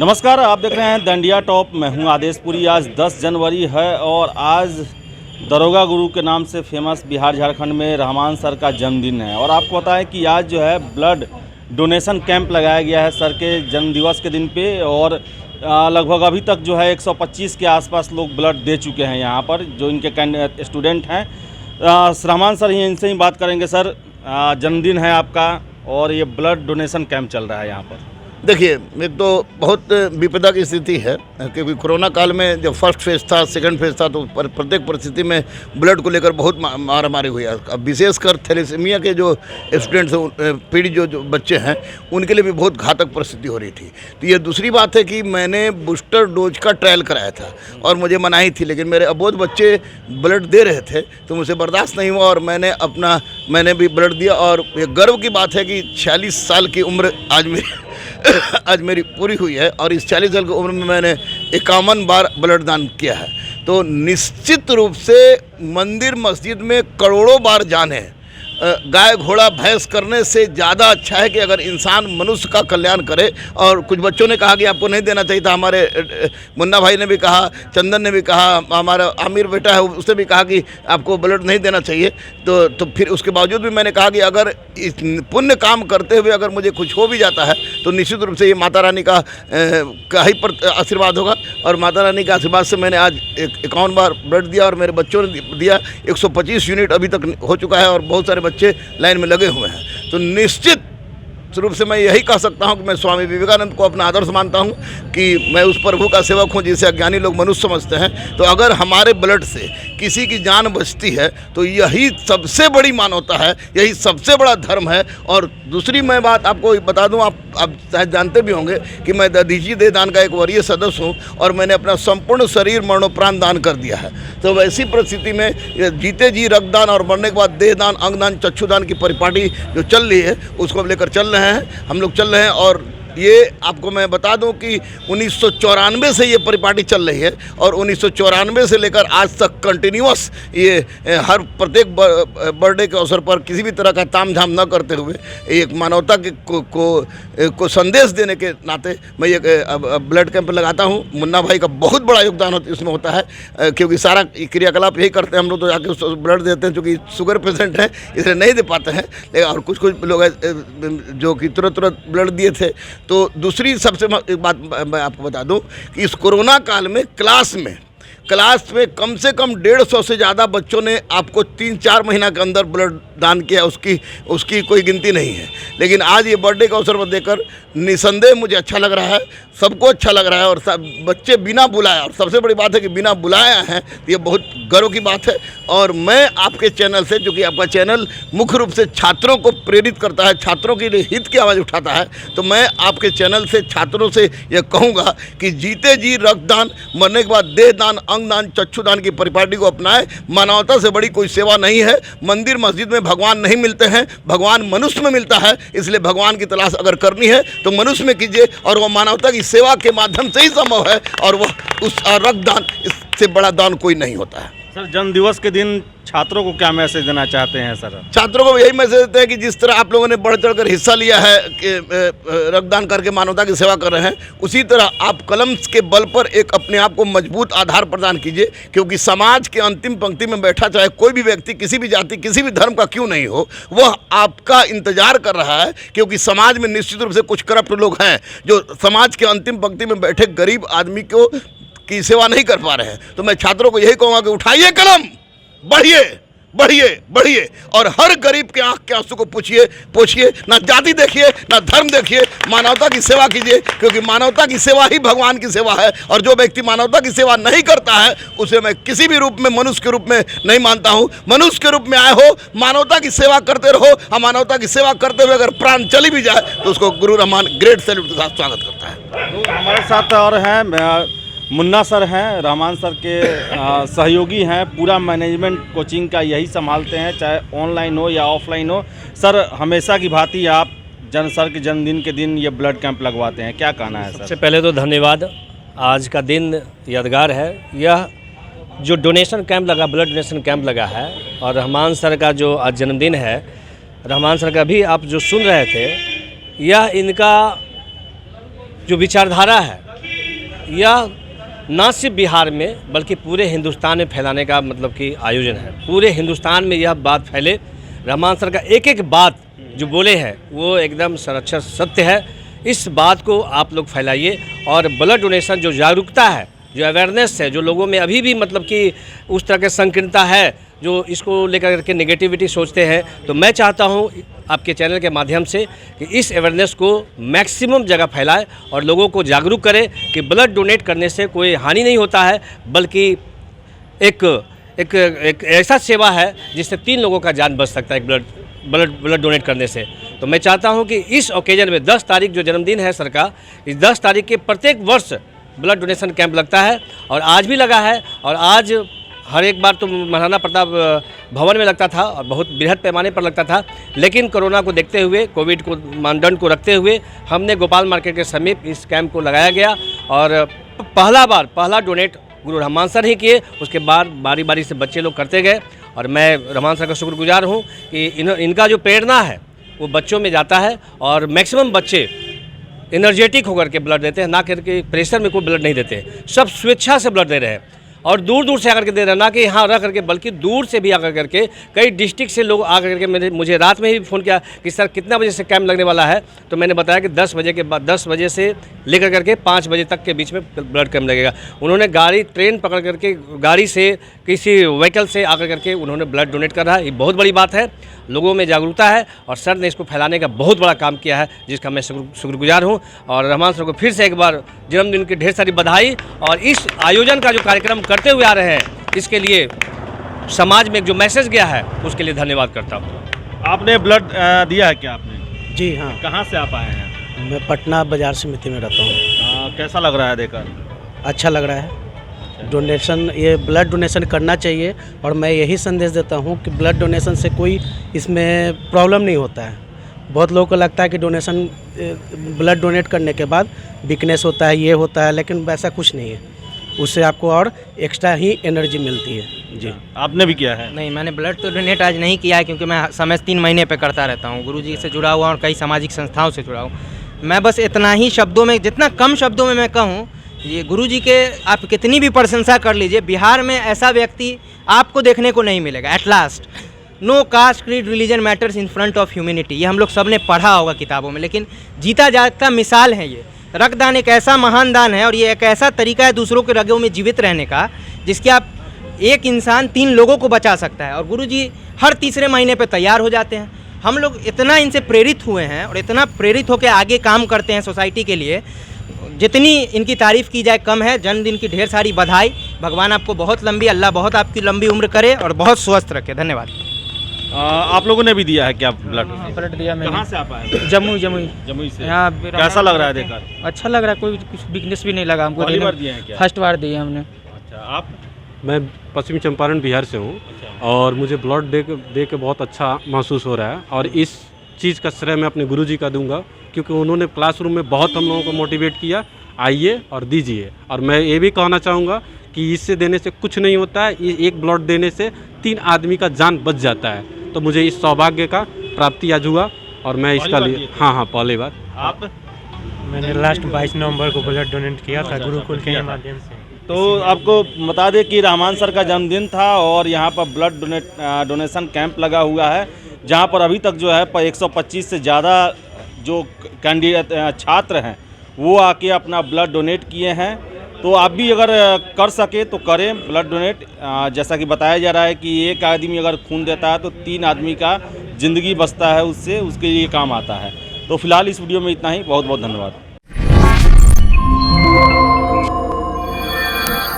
नमस्कार, आप देख रहे हैं द इंडिया टॉप। मैं हूं आदेशपुरी। आज 10 जनवरी है और आज दरोगा गुरु के नाम से फेमस बिहार झारखंड में रहमान सर का जन्मदिन है। और आपको बताएं कि आज जो है ब्लड डोनेशन कैंप लगाया गया है सर के जन्मदिवस के दिन पे। और लगभग अभी तक जो है 125 के आसपास लोग ब्लड दे चुके हैं यहाँ पर, जो इनके स्टूडेंट हैं। रहमान सर ही, इनसे ही बात करेंगे। सर, जन्मदिन है आपका और ये ब्लड डोनेशन कैंप चल रहा है यहाँ पर। देखिए, एक तो बहुत विपदा की स्थिति है, क्योंकि कोरोना काल में जब फर्स्ट फेज था, सेकंड फेज था, तो प्रत्येक परिस्थिति में ब्लड को लेकर बहुत मारामारी हुई है। अब विशेषकर थैलेसीमिया के जो स्टूडेंट्स पीड़ित जो बच्चे हैं, उनके लिए भी बहुत घातक परिस्थिति हो रही थी। तो ये दूसरी बात है कि मैंने बूस्टर डोज का ट्रायल कराया था और मुझे मनाही थी, लेकिन मेरे अबोध बच्चे ब्लड दे रहे थे तो मुझे बर्दाश्त नहीं हुआ और मैंने भी ब्लड दिया। और ये गर्व की बात है कि 46 साल की उम्र आज मेरी पूरी हुई है और इस 40 साल की उम्र में मैंने 51 बार ब्लड दान किया है। तो निश्चित रूप से मंदिर मस्जिद में करोड़ों बार जाने, गाय घोड़ा भैंस करने से ज़्यादा अच्छा है कि अगर इंसान मनुष्य का कल्याण करे। और कुछ बच्चों ने कहा कि आपको नहीं देना चाहिए था, हमारे मुन्ना भाई ने भी कहा, चंदन ने भी कहा, हमारा आमिर बेटा है उसने भी कहा कि आपको ब्लड नहीं देना चाहिए। तो फिर उसके बावजूद भी मैंने कहा कि अगर इस पुण्य काम करते हुए अगर मुझे कुछ हो भी जाता है तो निश्चित रूप से ये माता रानी का ही पर आशीर्वाद होगा। और माता रानी के आशीर्वाद से मैंने आज 51 बार ब्लड दिया और मेरे बच्चों ने दिया। 125 यूनिट अभी तक हो चुका है और बहुत सारे बच्चे लाइन में लगे हुए हैं। तो निश्चित रूप से मैं यही कह सकता हूं कि मैं स्वामी विवेकानंद को अपना आदर्श मानता हूं कि मैं उस प्रभु का सेवक हूं जिसे अज्ञानी लोग मनुष्य समझते हैं। तो अगर हमारे ब्लड से किसी की जान बचती है तो यही सबसे बड़ी मानवता है, यही सबसे बड़ा धर्म है। और दूसरी मैं बात आपको बता दूं, आप शायद जानते भी होंगे कि मैं दधीची देह दान का एक वरीय सदस्य हूं और मैंने अपना संपूर्ण शरीर मरणोपरांत दान कर दिया है। तो वैसी परिस्थिति में जीते जी रक्तदान और मरने के बाद देह दान, अंगदान, चक्षुदान की परिपाटी जो चल रही है उसको हम लेकर चल रहे हैं, हम लोग चल रहे हैं। और ये आपको मैं बता दूं कि 1994 से ये परिपाटी चल रही है और 1994 से लेकर आज तक कंटिन्यूअस ये हर प्रत्येक बर्थडे के अवसर पर किसी भी तरह का तामझाम न करते हुए एक मानवता के को संदेश देने के नाते मैं ये ब्लड कैंप लगाता हूँ। मुन्ना भाई का बहुत बड़ा योगदान इसमें होता है, क्योंकि सारा क्रियाकलाप यही करते हैं। हम लोग तो जाके ब्लड देते हैं, चूँकि शुगर पेशेंट हैं इसलिए नहीं दे पाते हैं, लेकिन और कुछ लोग जो कि तुरंत ब्लड दिए थे। तो दूसरी सबसे एक बात मैं आपको बता दूं कि इस कोरोना काल में क्लास में कम से कम 150 से ज़्यादा बच्चों ने आपको 3-4 महीना के अंदर ब्लड दान किया, उसकी कोई गिनती नहीं है। लेकिन आज ये बर्थडे का अवसर पर देकर निसंदेह मुझे अच्छा लग रहा है, सबको अच्छा लग रहा है। और सब बच्चे बिना बुलाए, और सबसे बड़ी बात है कि बिना बुलाए आए हैं, ये बहुत गर्व की बात है। और मैं आपके चैनल से, जो कि आपका चैनल मुख्य रूप से छात्रों को प्रेरित करता है, छात्रों के लिए हित की आवाज़ उठाता है, तो मैं आपके चैनल से छात्रों से यह कहूँगा कि जीते जी रक्तदान, मरने के बाद देह दान, अंगदान, चक्षुदान की परिपाटी को अपनाएं। मानवता से बड़ी कोई सेवा नहीं है। मंदिर मस्जिद में भगवान नहीं मिलते हैं, भगवान मनुष्य में मिलता है। इसलिए भगवान की तलाश अगर करनी है तो मनुष्य में कीजिए, और वह मानवता की सेवा के माध्यम से ही संभव है। और वह उस रक्तदान, इससे बड़ा दान कोई नहीं होता है। सर, जन्मदिवस के दिन छात्रों को क्या मैसेज देना चाहते हैं सर? छात्रों को यही मैसेज देते हैं कि जिस तरह आप लोगों ने बढ़ चढ़ कर हिस्सा लिया है कि रक्तदान करके मानवता की सेवा कर रहे हैं, उसी तरह आप कलम के बल पर एक अपने आप को मजबूत आधार प्रदान कीजिए। क्योंकि समाज के अंतिम पंक्ति में बैठा चाहे कोई भी व्यक्ति, किसी भी जाति, किसी भी धर्म का क्यों नहीं हो, वह आपका इंतजार कर रहा है। क्योंकि समाज में निश्चित रूप से कुछ करप्ट लोग हैं जो समाज के अंतिम पंक्ति में बैठे गरीब आदमी की सेवा नहीं कर पा रहे हैं। तो मैं छात्रों को यही कहूँगा कि उठाइए कलम, बढ़िए बढ़िए बढ़िए, और हर गरीब के आंख के आंसू को पोछिए। ना जाति देखिए, ना धर्म देखिए, मानवता की सेवा कीजिए। क्योंकि मानवता की सेवा ही भगवान की सेवा है। और जो व्यक्ति मानवता की सेवा नहीं करता है उसे मैं किसी भी रूप में मनुष्य के रूप में नहीं मानता हूँ। मनुष्य के रूप में आए हो, मानवता की सेवा करते रहो। हम मानवता की सेवा करते हुए अगर प्राण चली भी जाए तो उसको गुरु रहमान ग्रेट सैल्यूट के साथ स्वागत करता है। तो हमारे साथ और हैं मुन्ना सर हैं, रहमान सर के सहयोगी हैं। पूरा मैनेजमेंट कोचिंग का यही संभालते हैं, चाहे ऑनलाइन हो या ऑफलाइन हो। सर, हमेशा की भांति आप सर के जन्मदिन के दिन ये ब्लड कैंप लगवाते हैं, क्या कहना है सर? सबसे पहले तो धन्यवाद। आज का दिन यादगार है। यह जो डोनेशन कैंप लगा, ब्लड डोनेशन कैंप लगा है, और रहमान सर का जो आज जन्मदिन है, रहमान सर का भी आप जो सुन रहे थे, यह इनका जो विचारधारा है यह न सिर्फ बिहार में बल्कि पूरे हिंदुस्तान में फैलाने का मतलब कि आयोजन है। पूरे हिंदुस्तान में यह बात फैले। रहमान सर का एक एक बात जो बोले हैं वो एकदम सरासर सत्य है। इस बात को आप लोग फैलाइए और ब्लड डोनेशन जो जागरूकता है, जो अवेयरनेस है, जो लोगों में अभी भी मतलब कि उस तरह की संकीर्णता है, जो इसको लेकर के नेगेटिविटी सोचते हैं, तो मैं चाहता हूं आपके चैनल के माध्यम से कि इस अवेयरनेस को मैक्सिमम जगह फैलाए और लोगों को जागरूक करें कि ब्लड डोनेट करने से कोई हानि नहीं होता है, बल्कि एक ऐसा सेवा है जिससे 3 लोगों का जान बच सकता है ब्लड डोनेट करने से। तो मैं चाहता हूं कि इस ओकेजन में 10 तारीख जो जन्मदिन है सर का, इस 10 तारीख के प्रत्येक वर्ष ब्लड डोनेशन कैंप लगता है और आज भी लगा है। और आज हर एक बार तो महाराणा प्रताप भवन में लगता था और बहुत बृहद पैमाने पर लगता था, लेकिन कोरोना को देखते हुए, कोविड को मानदंड को रखते हुए हमने गोपाल मार्केट के समीप इस कैंप को लगाया गया और पहला डोनेट गुरु रहमान सर ही किए। उसके बाद बारी बारी से बच्चे लोग करते गए और मैं रहमान सर का शुक्रगुजार हूँ कि इनका जो प्रेरणा है वो बच्चों में जाता है और मैक्सिमम बच्चे एनर्जेटिक होकर के ब्लड देते हैं, ना करके प्रेशर में कोई ब्लड नहीं देते। सब स्वेच्छा से ब्लड दे रहे हैं और दूर दूर से आकर के दे रहे हैं, ना कि यहाँ रह करके बल्कि दूर से भी आकर करके कई डिस्ट्रिक्ट से लोग आकर के मुझे रात में ही फ़ोन किया कि सर कितना बजे से कैंप लगने वाला है। तो मैंने बताया कि 10 बजे के बाद 10 बजे से लेकर करके 5 बजे तक के बीच में ब्लड कैंप लगेगा। उन्होंने ट्रेन पकड़ करके गाड़ी से किसी व्हीकल से आकर करके उन्होंने ब्लड डोनेट कर रहा है। ये बहुत बड़ी बात है, लोगों में जागरूकता है और सर ने इसको फैलाने का बहुत बड़ा काम किया है, जिसका मैं शुक्रगुजार हूँ। और रहमान सर को फिर से एक बार जन्मदिन की ढेर सारी बधाई। और इस आयोजन का जो कार्यक्रम करते हुए आ रहे हैं, इसके लिए समाज में जो मैसेज गया है उसके लिए धन्यवाद करता हूँ। आपने ब्लड दिया है क्या आपने? जी हाँ, कहाँ से आप आए हैं? मैं पटना बाजार समिति में रहता हूँ। कैसा लग रहा है देकर? अच्छा लग रहा है। डोनेशन, ये ब्लड डोनेशन करना चाहिए और मैं यही संदेश देता हूँ कि ब्लड डोनेशन से कोई इसमें प्रॉब्लम नहीं होता है। बहुत लोगों को लगता है कि डोनेशन ब्लड डोनेट करने के बाद वीकनेस होता है, ये होता है, लेकिन वैसा कुछ नहीं है। उससे आपको और एक्स्ट्रा ही एनर्जी मिलती है। जी, आपने भी किया है? नहीं, मैंने ब्लड तो डोनेट आज नहीं किया है क्योंकि मैं समय 3 महीने पे करता रहता हूँ। गुरुजी से जुड़ा हुआ और कई सामाजिक संस्थाओं से जुड़ा हूँ। मैं बस इतना ही शब्दों में, जितना कम शब्दों में मैं कहूँ, ये गुरुजी के आप कितनी भी प्रशंसा कर लीजिए, बिहार में ऐसा व्यक्ति आपको देखने को नहीं मिलेगा। At last, no caste creed religion matters in front of humanity, ये हम लोग सब ने पढ़ा होगा किताबों में, लेकिन जीता जागता मिसाल है ये। रक्तदान एक ऐसा महान दान है और ये एक ऐसा तरीका है दूसरों के रगों में जीवित रहने का, जिसके आप एक इंसान 3 लोगों को बचा सकता है। और गुरुजी हर तीसरे महीने पे तैयार हो जाते हैं। हम लोग इतना इनसे प्रेरित हुए हैं और इतना प्रेरित होकर आगे काम करते हैं सोसाइटी के लिए, जितनी इनकी तारीफ़ की जाए कम है। जन्मदिन की ढेर सारी बधाई। भगवान आपको बहुत लंबी, अल्लाह बहुत आपकी लंबी उम्र करे और बहुत स्वस्थ रखे। धन्यवाद। आप लोगों ने भी दिया है क्या ब्लड? ब्लड दिया मैंने। कहाँ से आप आए? जमुई से। यहाँ कैसा लग रहा है देकर? अच्छा लग रहा है, कोई कुछ वीकनेस भी नहीं लगा हमको। पहली बार दिए हैं क्या? फर्स्ट बार दिए हमने। अच्छा, आप? मैं पश्चिमी चंपारण बिहार से हूँ और मुझे ब्लड दे के बहुत अच्छा महसूस हो रहा है। और इस चीज़ का श्रेय मैं अपने गुरुजी का दूंगा, क्योंकि उन्होंने क्लासरूम में बहुत हम लोगों को मोटिवेट किया, आइए और दीजिए। और मैं ये भी कहना चाहूँगा कि इससे देने से कुछ नहीं होता है, एक ब्लड देने से 3 आदमी का जान बच जाता है। तो मुझे इस सौभाग्य का प्राप्ति आज हुआ और मैं इसका लिए, हाँ, पहली बार। आप? मैंने लास्ट 22 नवंबर को ब्लड डोनेट किया था गुरुकुल के माध्यम से। तो आपको बता दें कि रहमान सर का जन्मदिन था और यहाँ पर ब्लड डोनेशन कैंप लगा हुआ है, जहाँ पर अभी तक जो है 125 से ज़्यादा जो कैंडिडेट छात्र हैं वो आके अपना ब्लड डोनेट किए हैं। तो आप भी अगर कर सके तो करें ब्लड डोनेट। जैसा कि बताया जा रहा है कि एक आदमी अगर खून देता है तो 3 आदमी का ज़िंदगी बचता है, उससे उसके लिए काम आता है। तो फिलहाल इस वीडियो में इतना ही। बहुत बहुत धन्यवाद।